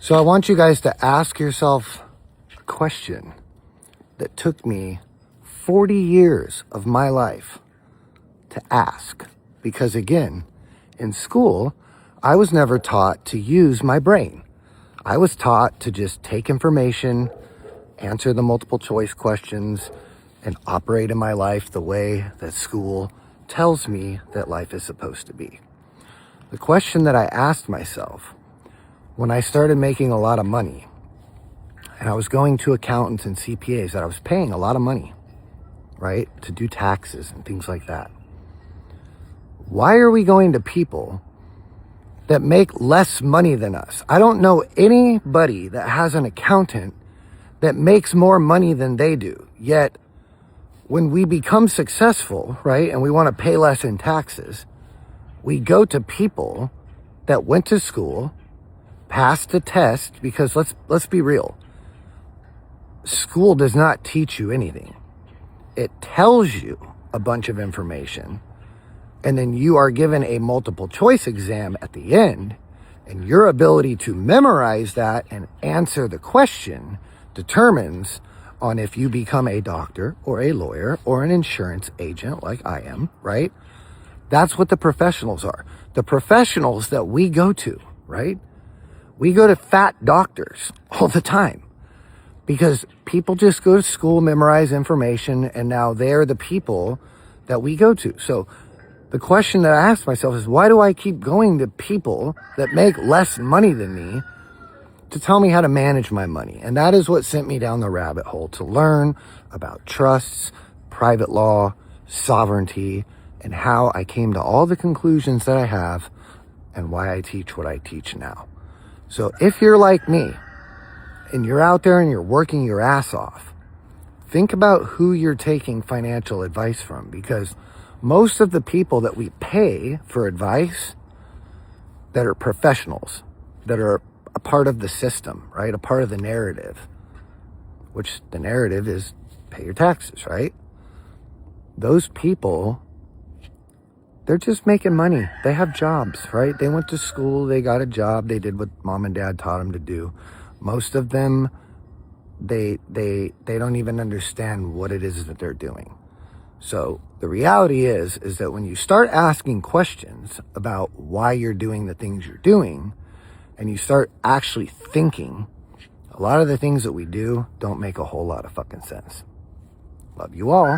So I want you guys to ask yourself a question that took me 40 years of my life to ask. Because again, in school, I was never taught to use my brain. I was taught to just take information, answer the multiple choice questions, and operate in my life the way that school tells me that life is supposed to be. The question that I asked myself when I started making a lot of money, and I was going to accountants and CPAs that I was paying a lot of money, right, to do taxes and things like that. Why are we going to people that make less money than us? I don't know anybody that has an accountant that makes more money than they do. Yet, when we become successful, right, and we want to pay less in taxes, we go to people that went to school, passed the test, because let's be real. School does not teach you anything. It tells you a bunch of information, and then you are given a multiple choice exam at the end, and your ability to memorize that and answer the question determines on if you become a doctor or a lawyer or an insurance agent like I am, right? That's what the professionals are. The professionals that we go to, right? We go to fat doctors all the time because people just go to school, memorize information, and now they're the people that we go to. So the question that I ask myself is, why do I keep going to people that make less money than me to tell me how to manage my money? And that is what sent me down the rabbit hole, to learn about trusts, private law, sovereignty, and how I came to all the conclusions that I have and why I teach what I teach now. So if you're like me and you're out there and you're working your ass off, think about who you're taking financial advice from, because most of the people that we pay for advice that are professionals, that are a part of the system, right? A part of the narrative, which the narrative is pay your taxes, right? Those people, they're just making money. They have jobs, right? They went to school, they got a job, they did what mom and dad taught them to do. Most of them, they don't even understand what it is that they're doing. So the reality is that when you start asking questions about why you're doing the things you're doing, and you start actually thinking, a lot of the things that we do don't make a whole lot of fucking sense. Love you all.